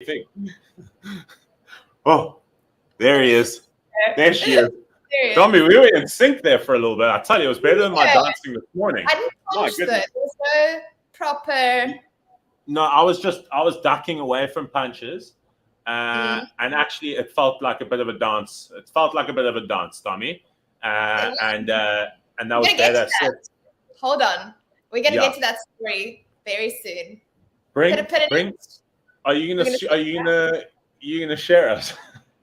think. Oh, there he is. There she is. Tommy, we were in sync there for a little bit. I tell you, it was better than my dancing this morning. I didn't punch though. There was no proper. No, I was ducking away from punches, and actually, it felt like a bit of a dance. It felt like a bit of a dance, Tommy, and that was better. Hold on, we're gonna get to that story very soon. Bring. Are you gonna share us?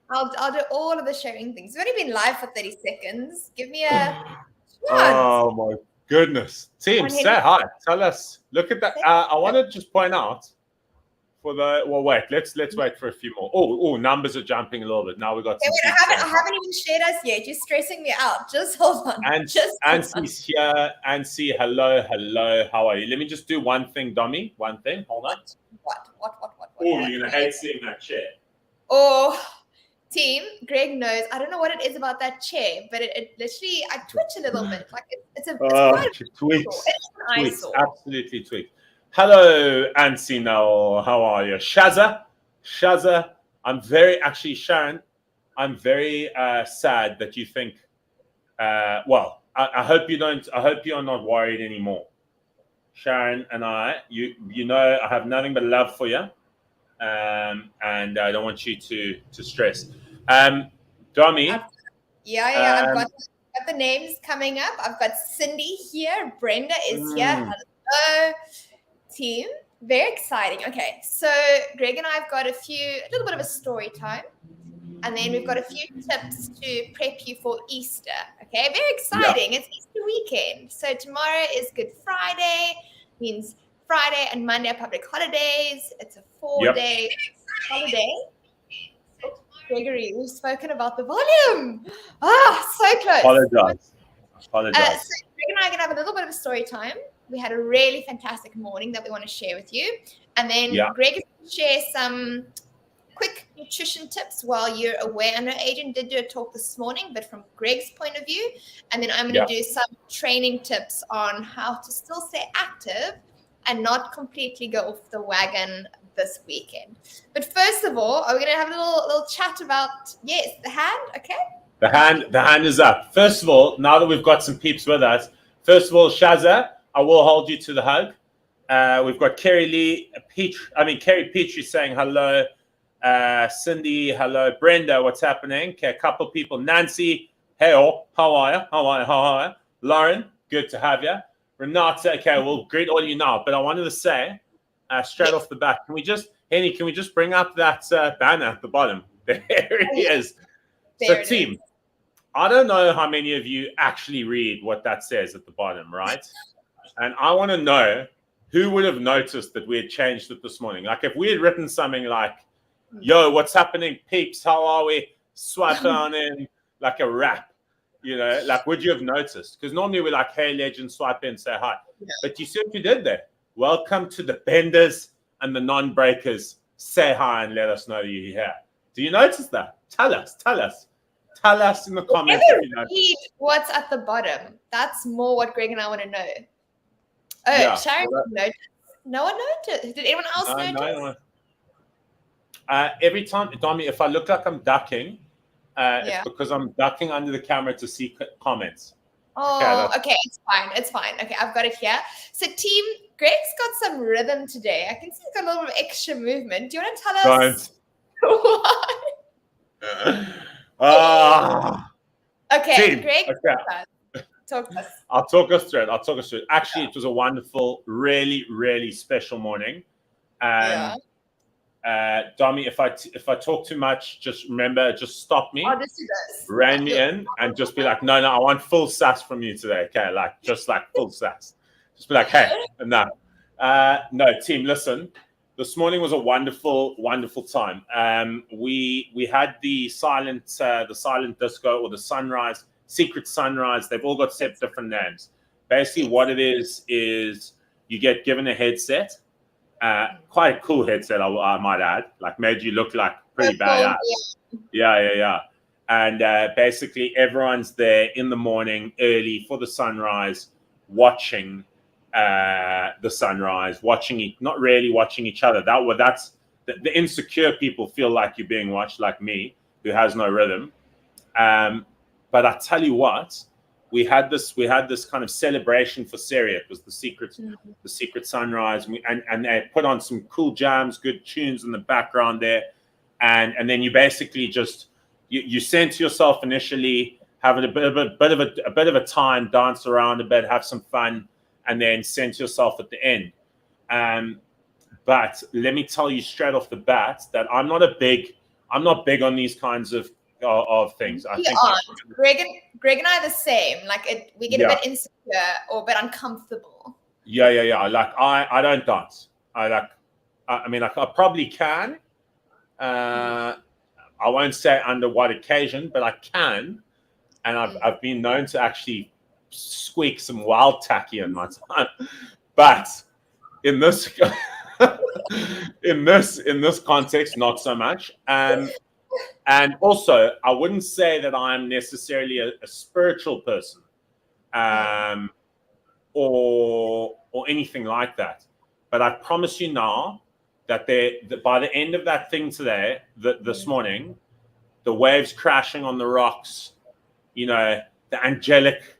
I'll do all of the sharing things. We've only been live for 30 seconds. Give me a. Oh my goodness, team, say hi. Tell us. Look at that. I want to just point out wait. Let's wait for a few more. Oh, numbers are jumping a little bit. Now we got. I haven't even shared us yet. You're stressing me out. Just hold on. Ansie's here. Ansie, hello. How are you? Let me just do one thing, Dommy. One thing. Hold on. What? Oh, you're gonna hate seeing that chair. Oh, team, Greg knows. I don't know what it is about that chair, but it literally, I twitch a little bit. Like it's tweaks. Absolutely tweaks. Hello, Ansi Noel. How are you? Shaza, I'm very, actually, Sharon, I'm very sad that you think, I hope you're not worried anymore. Sharon and I, you know, I have nothing but love for you. And I don't want you to stress. Dommy. I've got the names coming up. I've got Cindy here. Brenda is here. Hello, team. Very exciting. Okay, so Greg and I have got a little bit of a story time, and then we've got a few tips to prep you for Easter. Okay, very exciting. Yeah. It's Easter weekend. So tomorrow is Good Friday, means Friday and Monday are public holidays. It's a 4-day holiday. Gregory, we've spoken about the volume. So close. Apologize. So Greg and I are going to have a little bit of a story time. We had a really fantastic morning that we want to share with you. And then Greg is going to share some quick nutrition tips while you're away. I know Adrian did do a talk this morning, but from Greg's point of view. And then I'm going to do some training tips on how to still stay active and not completely go off the wagon this weekend. But first of all, are we going to have a little chat about, the hand, okay? The hand is up. First of all, now that we've got some peeps with us, Shaza, I will hold you to the hug. We've got Kerry Petrie saying hello. Cindy, hello. Brenda, what's happening? Okay, a couple people. Nancy, hey, how are you? Lauren, good to have you. Renata, okay, we'll greet all you now. But I wanted to say, straight off the bat, can we just bring up that banner at the bottom? There he is. Team, I don't know how many of you actually read what that says at the bottom, right? And I want to know who would have noticed that we had changed it this morning. Like if we had written something like, yo, what's happening, peeps? How are we? Swipe on in, like a rap. You know, like, would you have noticed? Because normally we're like, hey, legend, swipe in, say hi. Yeah. But you see what you did there? Welcome to the benders and the non-breakers. Say hi and let us know you're here. Do you notice that? Tell us. Tell us in the comments. Read what's at the bottom. That's more what Greg and I want to know. Oh, Sharon noticed. No one noticed. Did anyone else notice? Every time, Tommy, if I look like I'm ducking, it's because I'm ducking under the camera to see comments. Oh, okay. It's fine. Okay, I've got it here. So, team, Greg's got some rhythm today. I can see he's got a little bit of extra movement. Do you want to tell us why? Okay, team, Greg, talk to us. I'll talk us through it. Actually, it was a wonderful, really, really special morning. Dommy, if I talk too much, just remember, just stop me. I'll just do this. Rein me in and just be like, no, I want full sass from you today. Okay, just full sass. Just be like, hey, enough. No, team, listen. This morning was a wonderful, wonderful time. We had the silent disco or the sunrise, secret sunrise. They've all got different names. Basically, what it is you get given a headset. Quite a cool headset, I might add. Like made you look like pretty badass. Yeah. And basically, everyone's there in the morning, early for the sunrise, watching the sunrise, not really watching each other. That's the insecure people feel like you're being watched, like me, who has no rhythm. But I tell you what, we had this kind of celebration for Seri. It was the secret sunrise, and they put on some cool jams, good tunes in the background there, and then you basically just you center yourself initially, have a bit of a time, dance around a bit, have some fun, and then center yourself at the end. But let me tell you straight off the bat that I'm not big on these kinds of things. I think Greg and I are the same. Like we get a bit insecure or a bit uncomfortable. Yeah. Like I don't dance. I probably can. I won't say under what occasion, but I can. And I've been known to actually squeak some wild tacky in my time. But in this in this context, not so much. And also, I wouldn't say that I'm necessarily a spiritual person, or anything like that. But I promise you now that by the end of that thing today, this morning, the waves crashing on the rocks, the angelic,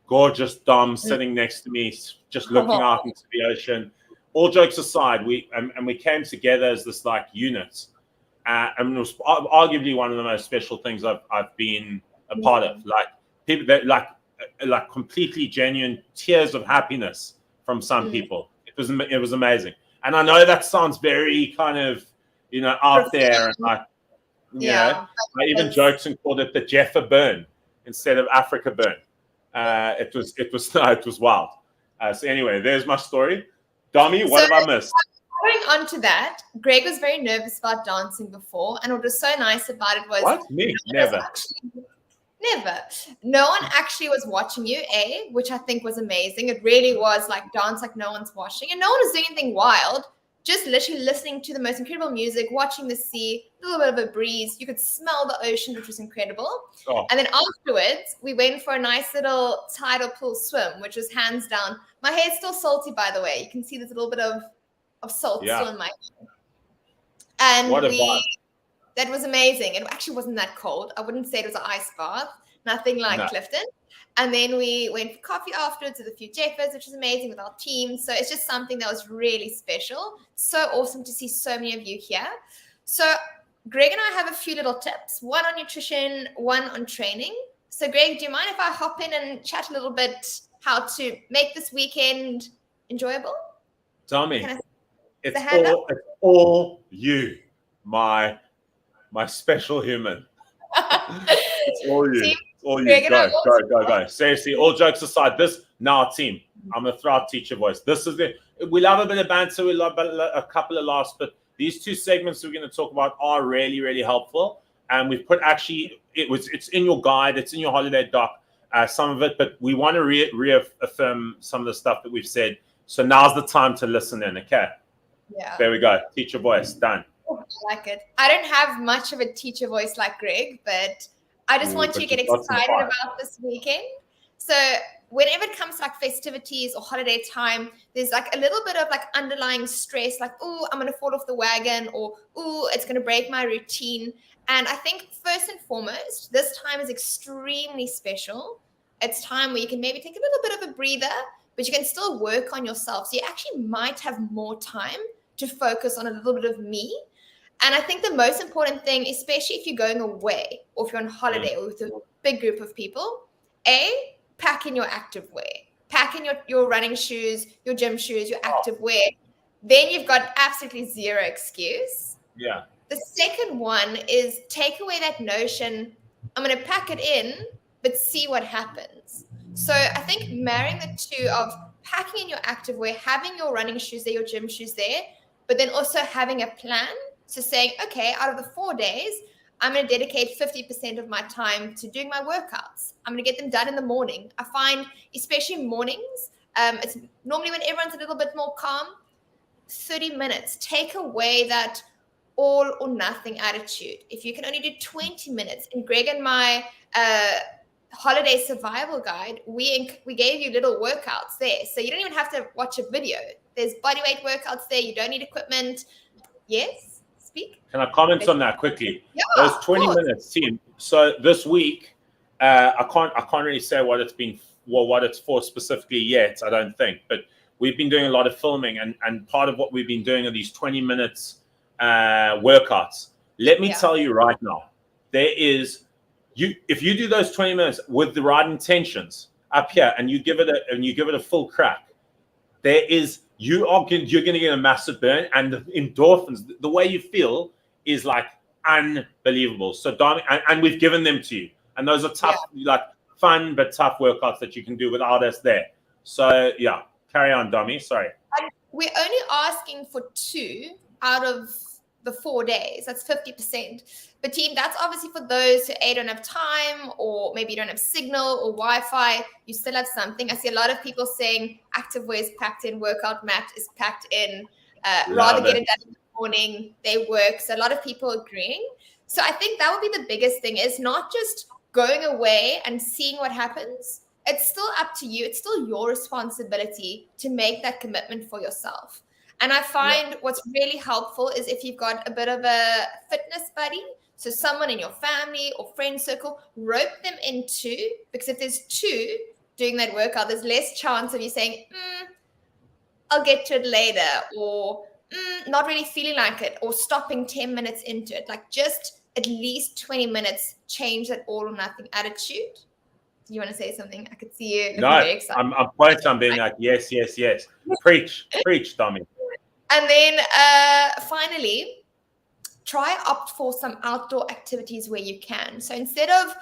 gorgeous Dom sitting next to me, just looking out into the ocean. All jokes aside, we came together as this like unit. And it was arguably one of the most special things I've been a part of. Like people that like completely genuine tears of happiness from some people. It was amazing. And I know that sounds very kind of out there, and like I even joked and called it the Jeffa burn instead of Africa burn. It was wild. So anyway, there's my story. Dami, what have I missed? Going on to that, Greg was very nervous about dancing before, and what was so nice about it was what? Me? Never. Never. No one actually was watching you, which I think was amazing. It really was like dance like no one's watching, and no one was doing anything wild. Just literally listening to the most incredible music, watching the sea, a little bit of a breeze. You could smell the ocean, which was incredible. Oh. And then afterwards, we went for a nice little tidal pool swim, which was hands down. My hair's still salty, by the way. You can see there's a little bit of salt still in my hair. And that was amazing. It actually wasn't that cold. I wouldn't say it was an ice bath, nothing like Clifton. And then we went for coffee afterwards with a few Jeffers, which was amazing with our team. So it's just something that was really special. So awesome to see so many of you here. So Greg and I have a few little tips, one on nutrition, one on training. So Greg, do you mind if I hop in and chat a little bit how to make this weekend enjoyable? Tell me. It's all you, my special human. It's all you. All you. Go. Seriously, all jokes aside, this now team. I'm gonna throw out teacher voice. This is it. We love a bit of banter. We love a couple of laughs, but these two segments we're going to talk about are really, really helpful. And we've put it's in your guide, it's in your holiday doc, some of it, but we want to reaffirm some of the stuff that we've said. So now's the time to listen in. Okay. Yeah. There we go. Teacher voice done. I like it. I don't have much of a teacher voice like Greg, but I just want you to get excited about this weekend. So whenever it comes to like festivities or holiday time, there's like a little bit of like underlying stress, like, oh, I'm going to fall off the wagon, or, oh, it's going to break my routine. And I think first and foremost, this time is extremely special. It's time where you can maybe take a little bit of a breather, but you can still work on yourself. So you actually might have more time to focus on a little bit of me. And I think the most important thing, especially if you're going away or if you're on holiday or with a big group of people, pack in your active wear. Pack in your running shoes, your gym shoes, your active wear. Then you've got absolutely zero excuse. Yeah. The second one is take away that notion, I'm going to pack it in, but see what happens. So I think marrying the two of packing in your active wear, having your running shoes there, your gym shoes there, but then also having a plan. So saying, okay, out of the 4 days, I'm going to dedicate 50% of my time to doing my workouts. I'm going to get them done in the morning. I find, especially mornings, it's normally when everyone's a little bit more calm, 30 minutes. Take away that all or nothing attitude. If you can only do 20 minutes, in Greg and my holiday survival guide, we gave you little workouts there. So you don't even have to watch a video. There's bodyweight workouts there. You don't need equipment. Yes? speak? Can I comment on that quickly? Yeah, Those 20 of course. minutes, team. So this week, I can't really say what it's for specifically yet. I don't think, but we've been doing a lot of filming, and part of what we've been doing are these 20 minutes workouts. Let me tell you right now, if you do those 20 minutes with the right intentions up here, and you give it a full crack, you're going to get a massive burn, and the endorphins, the way you feel is like unbelievable. So Dami, and we've given them to you, and those are tough, like fun but tough workouts that you can do without us there. So yeah, carry on, Dami. Sorry. And we're only asking for 2 out of the 4 days. That's 50%. But team, that's obviously for those who don't have time, or maybe you don't have signal or Wi-Fi. You still have something. I see a lot of people saying activewear is packed in, workout mat is packed in. Rather get it done in the morning. They work. So a lot of people agreeing. So I think that would be the biggest thing, is not just going away and seeing what happens. It's still up to you. It's still your responsibility to make that commitment for yourself. And I find what's really helpful is if you've got a bit of a fitness buddy, so someone in your family or friend circle, rope them in too, because if there's 2 doing that workout, there's less chance of you saying, I'll get to it later, or not really feeling like it, or stopping 10 minutes into it. Like, just at least 20 minutes, change that all or nothing attitude. Do you want to say something? I could see you looking very excited. I'm being like, yes. Preach, Tommy. And then finally, try opt for some outdoor activities where you can. So instead of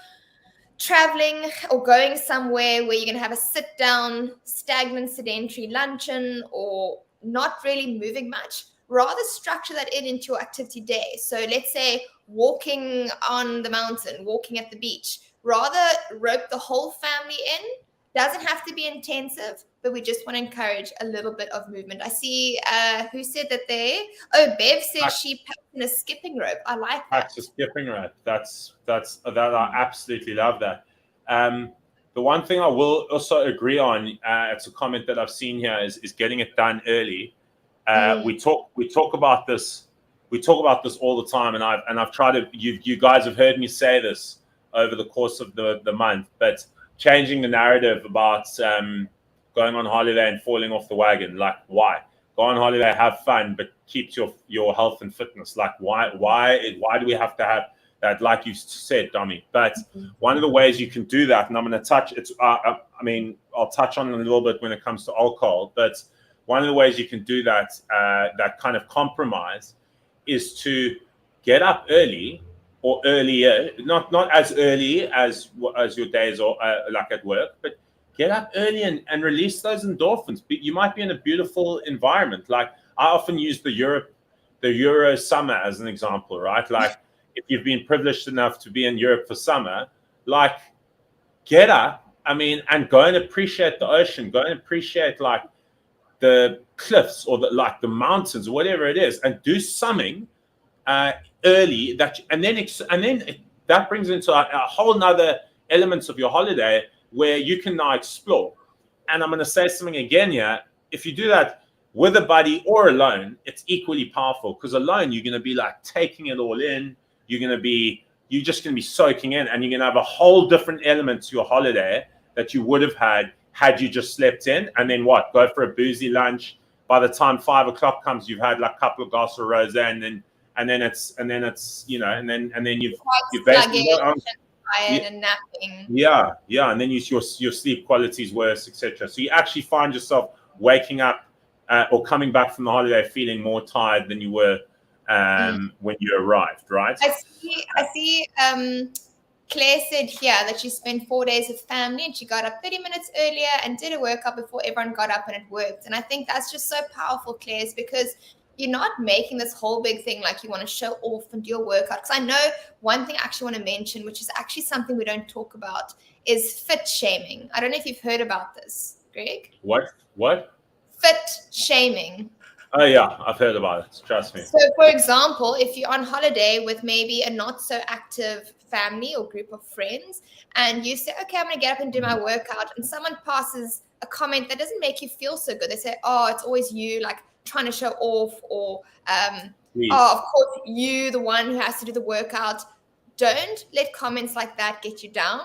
traveling or going somewhere where you're going to have a sit down, stagnant, sedentary luncheon, or not really moving much, rather structure that into your activity day. So let's say walking on the mountain, walking at the beach, rather rope the whole family in. Doesn't have to be intensive, but we just want to encourage a little bit of movement. I see who said that there. Oh, Bev said she packed in a skipping rope. I like that. Packed a skipping rope. That I absolutely love that. The one thing I will also agree on, it's a comment that I've seen here, is getting it done early. We talk about this. We talk about this all the time, and I've tried to. You guys have heard me say this over the course of the month, but changing the narrative about going on holiday and falling off the wagon. Like, why? Go on holiday, have fun, but keep your health and fitness. Like, why do we have to have that? Like you said, Dami. But one of the ways you can do that, and I'm going to touch it's. I'll touch on it a little bit when it comes to alcohol. But one of the ways you can do that, that kind of compromise, is to get up early. Or earlier, not as early as your days or like at work, but get up early and release those endorphins. You might be in a beautiful environment. Like, I often use the Euro summer as an example, right? Like, if you've been privileged enough to be in Europe for summer, like, get up, and go and appreciate the ocean, go and appreciate like the cliffs or the mountains or whatever it is, and do something early and then that brings into a whole nother elements of your holiday where you can now explore. And I'm going to say something again here. If you do that with a buddy or alone, it's equally powerful, because alone you're going to be like taking it all in. You're just going to be soaking in, and you're going to have a whole different element to your holiday that you would have had you just slept in. And then go for a boozy lunch. By the time 5 o'clock comes, you've had like a couple of glasses of rosé, and then it's you've basically tired and napping. Yeah, and then your sleep quality is worse, etc. So you actually find yourself waking up or coming back from the holiday feeling more tired than you were when you arrived, right? I see. Claire said here that she spent 4 days with family, and she got up 30 minutes earlier and did a workout before everyone got up, and it worked. And I think that's just so powerful, Claire, because you're not making this whole big thing like you want to show off and do your workout. Because I know one thing I actually want to mention, which is actually something we don't talk about, is fit shaming. I don't know if you've heard about this, Greg. What? Fit shaming. Oh, yeah, I've heard about it. Trust me. So, for example, if you're on holiday with maybe a not so active family or group of friends, and you say, okay, I'm going to get up and do my workout, and someone passes a comment that doesn't make you feel so good. They say, oh, it's always you, like, trying to show off, or Please. of course, you, the one who has to do the workout, don't let comments like that get you down,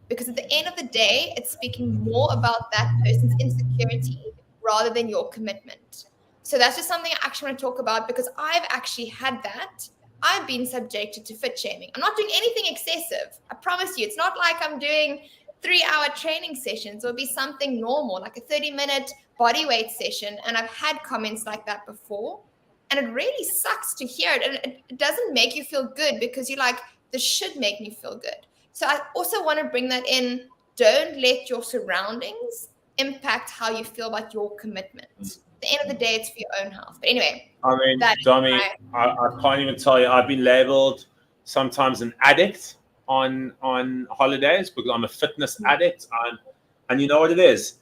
because at the end of the day, it's speaking more about that person's insecurity rather than your commitment. So that's just something I actually want to talk about, because I've actually had that. I've been subjected to fit shaming. I'm not doing anything excessive. I promise you. It's not like I'm doing 3-hour training sessions. It'll be something normal, like a 30-minute body weight session. And I've had comments like that before. And it really sucks to hear it. And it doesn't make you feel good, because you're like, this should make me feel good. So I also want to bring that in. Don't let your surroundings impact how you feel about your commitment. At the end of the day, it's for your own health. But anyway. I mean, Domi, I can't even tell you. I've been labeled sometimes an addict on holidays because I'm a fitness addict. And you know what it is?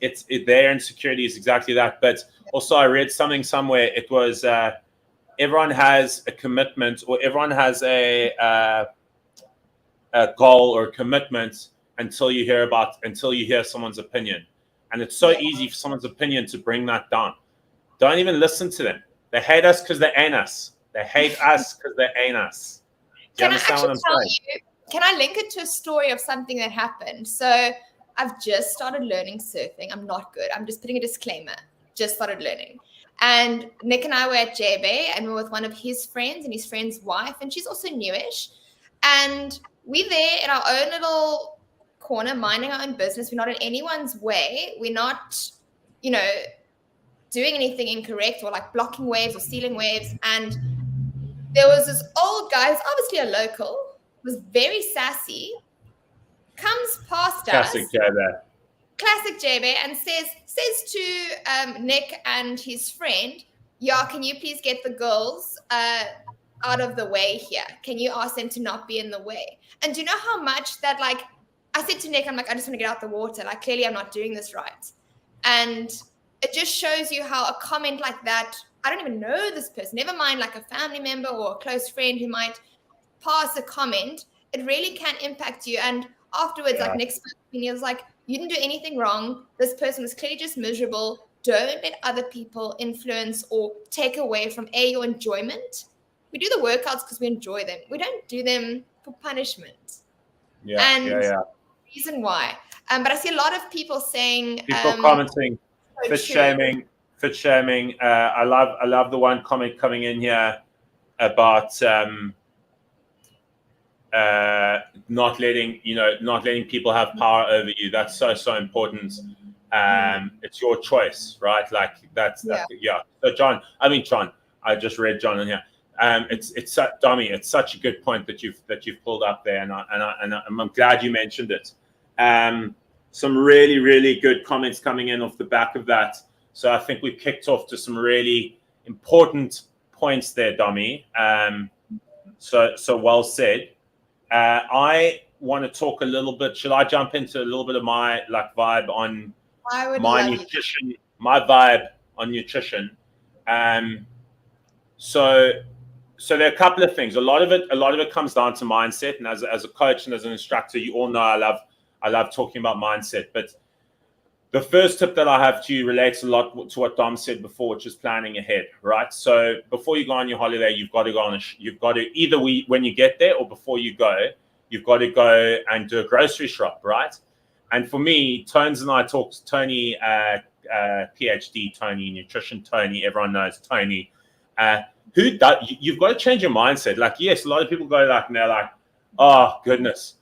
Their insecurity is exactly that. But also, I read something somewhere. It was everyone has a commitment, or everyone has a goal or a commitment until you hear someone's opinion. And it's so easy for someone's opinion to bring that down. Don't even listen to them. They hate us because they ain't us. They hate us because they ain't us. Do you understand what I'm saying? Can I link it to a story of something that happened? So I've just started learning surfing. I'm not good. I'm just putting a disclaimer. Just started learning. And Nick and I were at J-Bay, and we were with one of his friends and his friend's wife, and she's also newish. And we're there in our own little corner, minding our own business. We're not in anyone's way. We're not, doing anything incorrect or like blocking waves or stealing waves. And there was this old guy who's obviously a local, was very sassy, comes past Classic us. Classic J-Bay, and says to Nick and his friend, yeah, can you please get the girls out of the way here? Can you ask them to not be in the way? And do you know how much that, like, I said to Nick, I'm like, I just want to get out the water. Like, clearly I'm not doing this right. And it just shows you how a comment like that, I don't even know this person, never mind like a family member or a close friend who might pass a comment, it really can impact you. And afterwards, like Nick spoke to me, he was like, you didn't do anything wrong. This person was clearly just miserable. Don't let other people influence or take away from your enjoyment. We do the workouts because we enjoy them. We don't do them for punishment. Reason why. But I see a lot of people saying, commenting, fit shaming. I love the one comment coming in here about not letting people have power over you. That's so important. It's your choice, right? Like that's. So John, I just read John in here. It's Domi. It's such a good point that you've pulled up there, and I'm glad you mentioned it. Some really, really good comments coming in off the back of that. So I think we've kicked off to some really important points there, Domi. So well said. I want to talk a little bit. Should I jump into a little bit of my vibe on my nutrition? My vibe on nutrition. So there are a couple of things. A lot of it comes down to mindset. And as a coach and as an instructor, you all know I love talking about mindset. But the first tip that I have to you relates a lot to what Dom said before, which is planning ahead, right? So before you go on your holiday, you've got to when you get there or before you go, you've got to go and do a grocery shop, right? And for me, Tony, PhD Tony, nutrition Tony, everyone knows Tony. You've got to change your mindset. Like, yes, a lot of people go like, and they're like, oh goodness,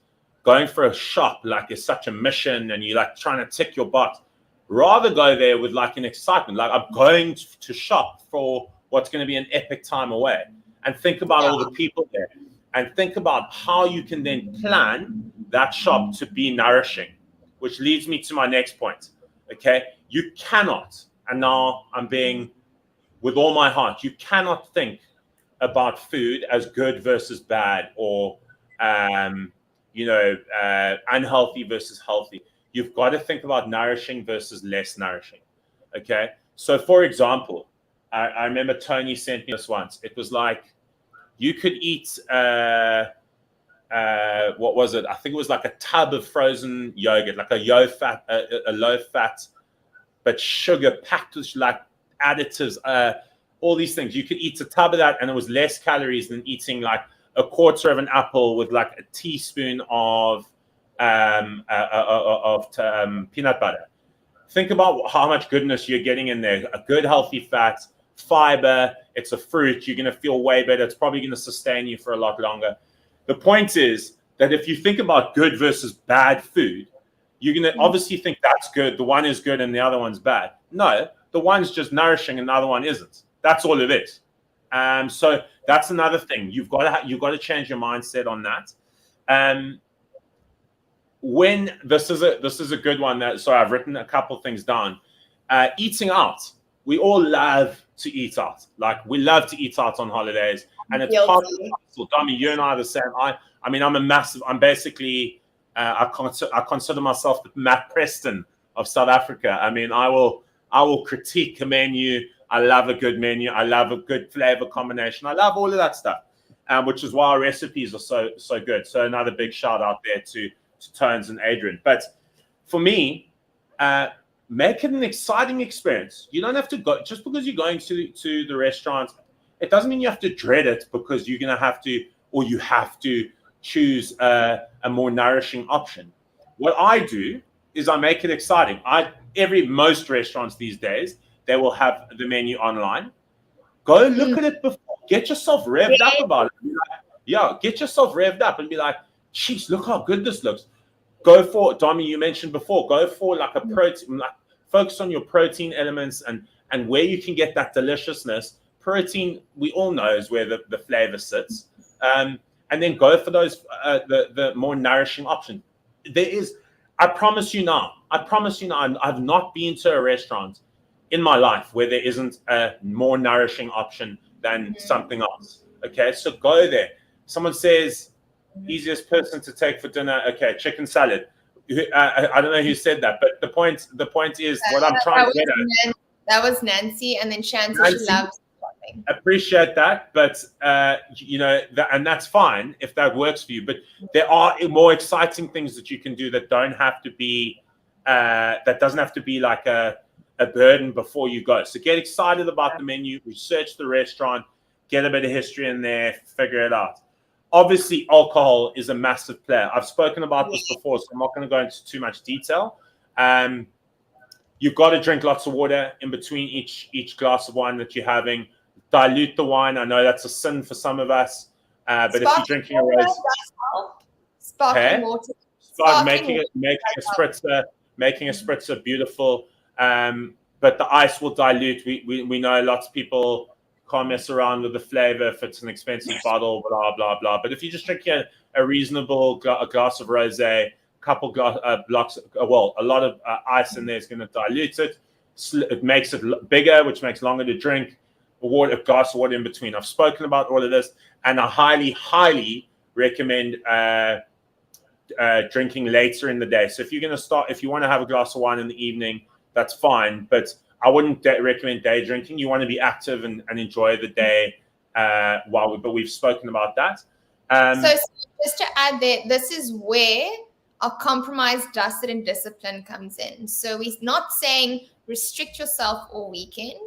going for a shop like is such a mission, and you're like trying to tick your box. Rather go there with like an excitement, like I'm going to shop for what's going to be an epic time away, and think about all the people there, and think about how you can then plan that shop to be nourishing, which leads me to my next point. Okay, you cannot, and now I'm being with all my heart, you cannot think about food as good versus bad or unhealthy versus healthy. You've got to think about nourishing versus less nourishing. Okay. So for example, I remember Tony sent me this once. It was like, you could eat, what was it? I think it was like a tub of frozen yogurt, like a low fat, but sugar packed with like additives, all these things. You could eat a tub of that and it was less calories than eating like a quarter of an apple with like a teaspoon of peanut butter. Think about how much goodness you're getting in there. A good healthy fat, fiber, it's a fruit. You're going to feel way better. It's probably going to sustain you for a lot longer. The point is that if you think about good versus bad food, you're going to obviously think that's good. The one is good and the other one's bad. No, the one's just nourishing and the other one isn't. That's all it is. So that's another thing. You've got to change your mindset on that. When this is a good one. So I've written a couple things down. Eating out. We all love to eat out. Like we love to eat out on holidays, and it's part of the hustle. Dami, you and I are the same. I'm basically. I consider myself the Matt Preston of South Africa. I mean, I will critique a menu. I love a good menu. I love a good flavor combination. I love all of that stuff, which is why our recipes are so good. So another big shout out there to Tones and Adrian. But for me, make it an exciting experience. You don't have to go just because you're going to the restaurant. It doesn't mean you have to dread it because you're going to have to, or you have to choose a more nourishing option. What I do is I make it exciting. Most restaurants these days, they will have the menu online. Go look at it before. Get yourself revved up about it. Get yourself revved up and be like, geez, look how good this looks. Go for, Dami, you mentioned before, go for like a protein, like focus on your protein elements and where you can get that deliciousness. Protein, we all know, is where the flavor sits. And then go for those, the more nourishing option. I promise you now, I've not been to a restaurant in my life where there isn't a more nourishing option than something else. Okay, so go there. Someone says, easiest person to take for dinner, okay, chicken salad. I don't know who said that, but the point is what I'm trying to get at. That was Nancy, and then Shanti, she loves shopping. Appreciate that, but and that's fine if that works for you. But there are more exciting things that you can do that don't have to be that doesn't have to be like a burden before you go. So get excited about the menu, research the restaurant, get a bit of history in there, figure it out. Obviously, alcohol is a massive player. I've spoken about this before, so I'm not going to go into too much detail. You've got to drink lots of water in between each glass of wine that you're having. Dilute the wine. I know that's a sin for some of us, but if you're drinking a rose, sparkling water. Start making a spritzer beautiful. But the ice will dilute. We know lots of people can't mess around with the flavor if it's an expensive bottle, blah, blah, blah. But if you just drink a reasonable glass of rosé, a lot of ice in there is going to dilute it. It makes it bigger, which makes longer to drink. A glass of water in between. I've spoken about all of this, and I highly, highly recommend drinking later in the day. So if you want to have a glass of wine in the evening, that's fine. But I wouldn't recommend day drinking. You want to be active and enjoy the day but we've spoken about that. So just to add there, this is where our compromise, dusted, and discipline comes in. So we're not saying restrict yourself all weekend.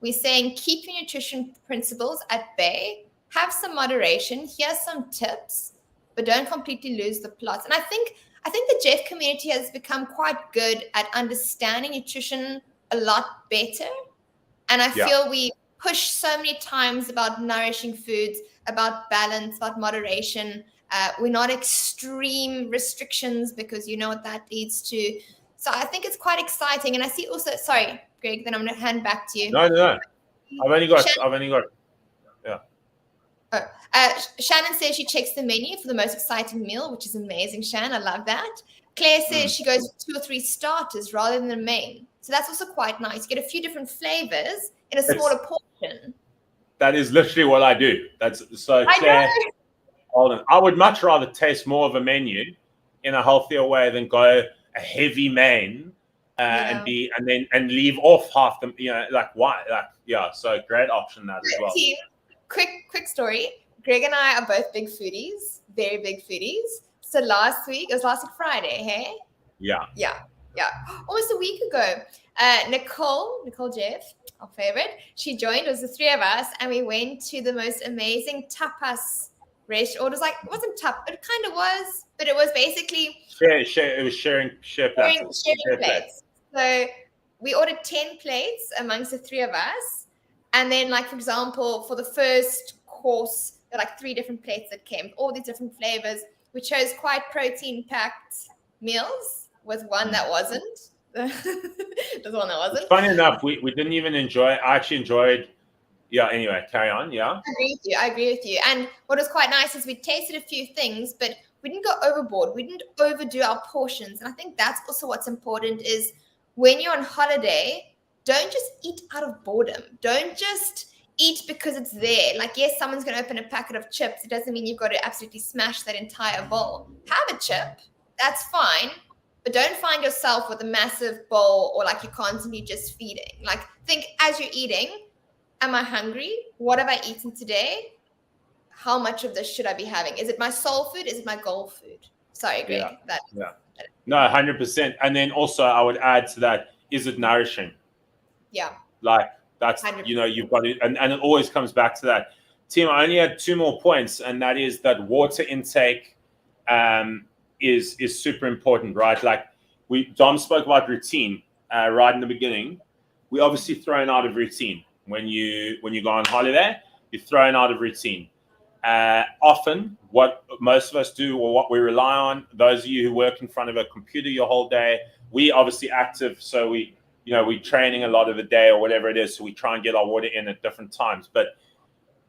We're saying keep your nutrition principles at bay, have some moderation. Here's some tips, but don't completely lose the plot. And I think the Jeff community has become quite good at understanding nutrition a lot better. And I feel we push so many times about nourishing foods, about balance, about moderation. We're not extreme restrictions because you know what that leads to. So I think it's quite exciting. And I see also, sorry, Greg, then I'm going to hand back to you. No. I've only got. Yeah. Shannon says she checks the menu for the most exciting meal, which is amazing, Shan. I love that. Claire says she goes with 2 or 3 starters rather than the main. So that's also quite nice. You get a few different flavors in a smaller portion. That is literally what I do. That's so Claire. Hold on. I would much rather taste more of a menu in a healthier way than go a heavy main and leave off half them. So great option that as well. Team, quick story. Greg and I are both big foodies, very big foodies. So last week Friday, hey? Yeah. Almost a week ago, Nicole Jeff, our favorite, she joined. It was the three of us, and we went to the most amazing tapas restaurant. It was like, it wasn't tap, it kind of was, but it was basically Share. It was share platters. sharing plates. So we ordered 10 plates amongst the three of us, and then, like, for example, for the first course, there were like 3 different plates that came, all these different flavors. We chose quite protein-packed meals with one that wasn't. There's one that wasn't. Funny enough, we didn't even enjoy. I actually enjoyed. Yeah. Anyway, carry on. Yeah. I agree with you. And what was quite nice is we tasted a few things, but we didn't go overboard. We didn't overdo our portions. And I think that's also what's important is when you're on holiday, don't just eat out of boredom. Don't just eat because it's there. Like, yes, someone's going to open a packet of chips. It doesn't mean you've got to absolutely smash that entire bowl. Have a chip. That's fine. But don't find yourself with a massive bowl or like you're constantly just feeding. Like, think as you're eating, am I hungry? What have I eaten today? How much of this should I be having? Is it my soul food? Is it my goal food? Sorry, Greg. Yeah. No, 100%. And then also I would add to that, is it nourishing? Yeah. Like, that's, 100%. You've got it. And it always comes back to that. Tim, I only had 2 more points, and that is that water intake is super important, right? Like Dom spoke about routine right in the beginning. We obviously thrown out of routine when you go on holiday. You're thrown out of routine. Often, what most of us do, or what we rely on, those of you who work in front of a computer your whole day, we obviously active, so we're training a lot of the day or whatever it is, so we try and get our water in at different times. But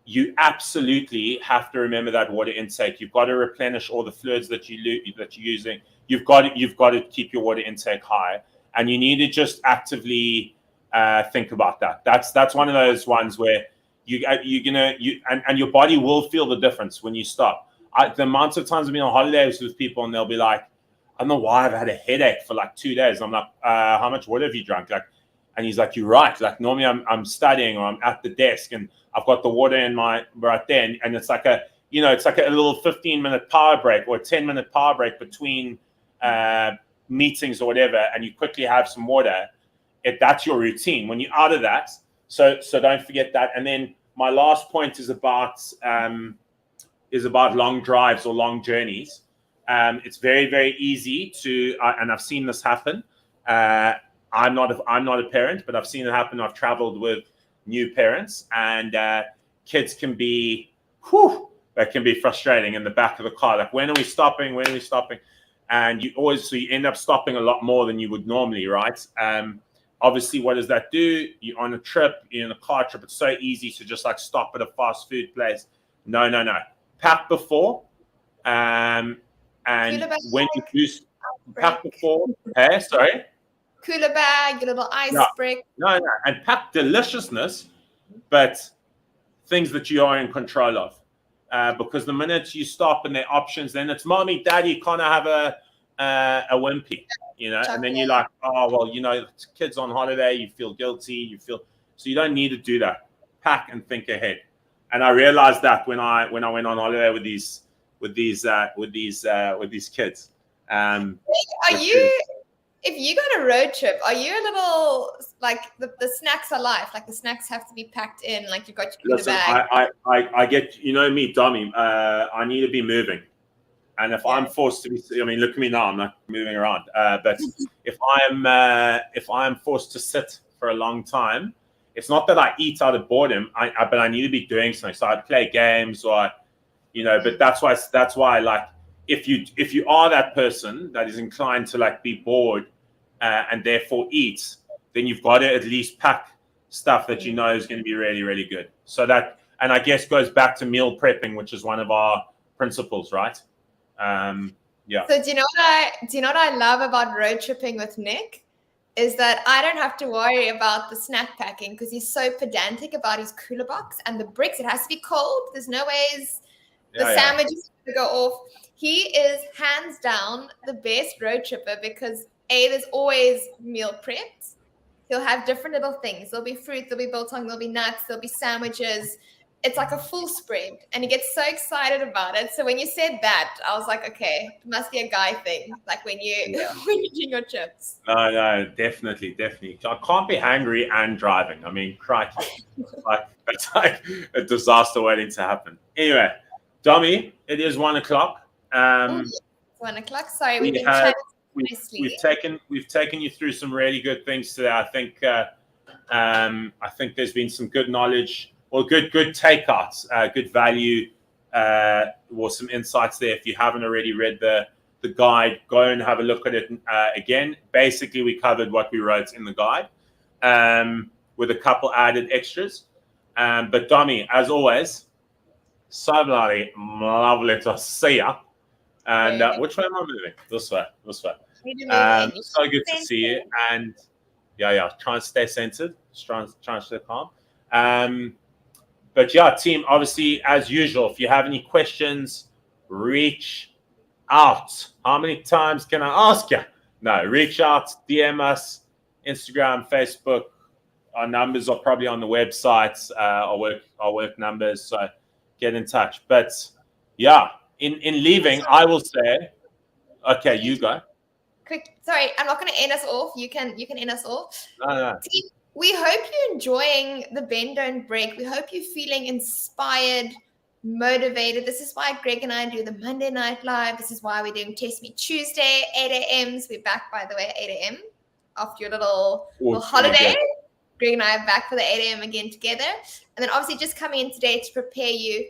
you absolutely have to remember that water intake. You've got to replenish all the fluids that you're using. You've got to keep your water intake high, and you need to just actively think about that. That's one of those ones where and your body will feel the difference when you stop. The amount of times I've been on holidays with people, and they'll be like, I don't know why I've had a headache for like 2 days. I'm like, how much water have you drunk? Like, and he's like, you're right. Like, normally I'm studying or I'm at the desk and I've got the water in my right there, and it's like a little 15-minute power break or a 10-minute power break between meetings or whatever, and you quickly have some water. That's your routine. When you're out of that, so don't forget that. And then my last point is about long drives or long journeys. It's very, very easy to, and I've seen this happen. I'm not a parent, but I've seen it happen. I've traveled with new parents, and kids can be frustrating in the back of the car. Like, when are we stopping? When are we stopping? And you end up stopping a lot more than you would normally, right? Obviously, what does that do? You're on a trip, you're in a car trip. It's so easy to just like stop at a fast food place. No. Pack before. And when you do pack before, sorry? Cooler bag, your little ice brick. No. And pack deliciousness, but things that you are in control of. Because the minute you stop and there are options, then it's mommy, daddy, can't I have a wimpy? And then you're like, oh, well, kids on holiday, you feel guilty, so you don't need to do that. Pack and think ahead. And I realized that when I went on holiday with these kids. If you got a road trip, are you a little like the snacks are life? Like, the snacks have to be packed in, like you've got your bag. I get, me, Dummy. I need to be moving. And if I'm forced to be, look at me now, I'm not moving around. But if I'm forced to sit for a long time, it's not that I eat out of boredom, but I need to be doing something. So I play games or, but that's why like, if you are that person that is inclined to like be bored and therefore eat, then you've got to at least pack stuff that is going to be really, really good. So that, and I guess goes back to meal prepping, which is one of our principles, right? So do you know what I love about road tripping with Nick is that I don't have to worry about the snack packing because he's so pedantic about his cooler box and the bricks. It has to be cold. There's no ways sandwiches to go off. He is hands down the best road tripper because there's always meal prepped. He'll have different little things. There'll be fruit, there'll be biltong, there'll be nuts, there'll be sandwiches. it's like a full spread, and he gets so excited about it. So when you said that, I was like, okay, it must be a guy thing, like when you when you do your chips. No, definitely. I can't be hungry and driving. I mean, crikey, like that's like a disaster waiting to happen. Anyway, Domi, it is 1 o'clock. 1 o'clock. Sorry, we've taken you through some really good things today. I think there's been some good knowledge or good takeouts, good value, or some insights there. If you haven't already read the guide, go and have a look at it again. Basically, we covered what we wrote in the guide, with a couple added extras. But Domi, as always, so bloody lovely to see ya. And which way am I moving? This way. So good to see you. And yeah, try and stay centered. Try and stay calm. But yeah, team, obviously, as usual, if you have any questions, reach out. How many times can I ask you? No, reach out, DM us, Instagram, Facebook. Our numbers are probably on the website, our work numbers. So get in touch. But yeah, in leaving, I will say, okay, you go. Quick, sorry, I'm not going to end us off. You can end us off. No. We hope you're enjoying the Bend Don't Break. We hope you're feeling inspired, motivated. This is why Greg and I do the Monday Night Live. This is why we're doing Test Me Tuesday, 8 a.m. So we're back, by the way, 8 a.m. after your little holiday. Okay. Greg and I are back for the 8 a.m. again together. And then obviously just coming in today to prepare you.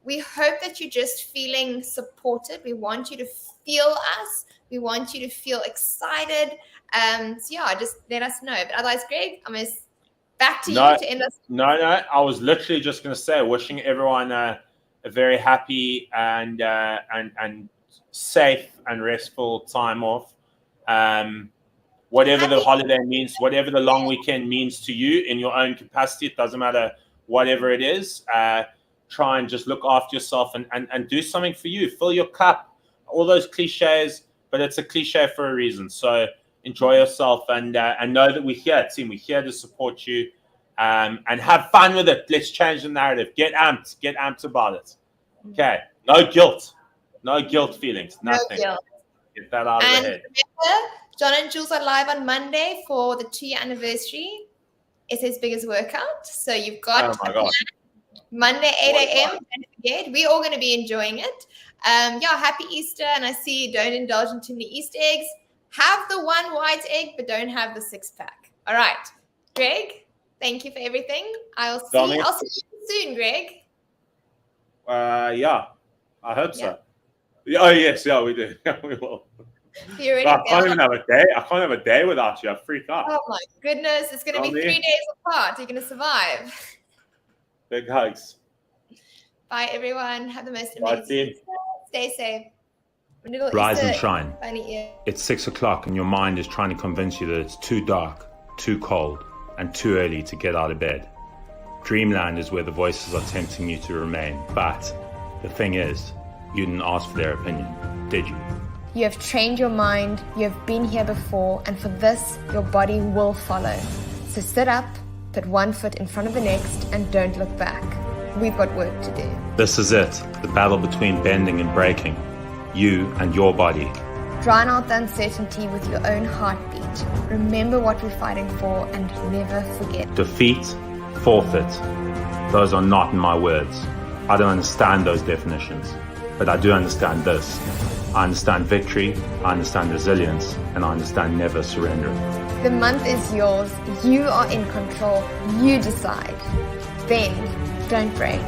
We hope that you're just feeling supported. We want you to feel us. We want you to feel excited. So yeah, just let us know. But otherwise, Greg, I'm going to back to you to end us. No. I was literally just going to say, wishing everyone a very happy and safe and restful time off. Whatever the holiday means, whatever the long weekend means to you in your own capacity, it doesn't matter whatever it is. Try and just look after yourself and do something for you. Fill your cup. All those cliches, but it's a cliche for a reason. So enjoy yourself and know that we're here, team. We're here to support you, and have fun with it. Let's change the narrative. Get amped about it. Okay. No guilt feelings. Nothing. No guilt. Get that out of the head. Remember, John and Jules are live on Monday for the 2-year anniversary. SA's biggest workout. So you've got Monday, 8 a.m. Don't forget, we're all going to be enjoying it. Happy Easter. And I see you don't indulge in too many Easter eggs. Have the one white egg, but don't have the 6-pack. All right. Greg, thank you for everything. I'll see you soon, Greg. Yeah. I hope so. Oh, yes. Yeah, we do. Yeah, we will. I can't even have a day. I can't have a day without you. I freak out. Oh, my goodness. It's going to be 3 days apart. You're going to survive. Big hugs. Bye, everyone. Have the most amazing. Stay safe. Rise and shine. It's 6 o'clock and your mind is trying to convince you that it's too dark, too cold, and too early to get out of bed. Dreamland is where the voices are tempting you to remain. But the thing is, you didn't ask for their opinion, did you? You have trained your mind, you have been here before, and for this, your body will follow. So sit up, put one foot in front of the next, and don't look back. We've got work to do. This is it, the battle between bending and breaking. You and your body. Drown out the uncertainty with your own heartbeat. Remember what we're fighting for and never forget. Defeat, forfeit. Those are not in my words. I don't understand those definitions, but I do understand this. I understand victory, I understand resilience, and I understand never surrendering. The month is yours. You are in control. You decide. Bend, don't break.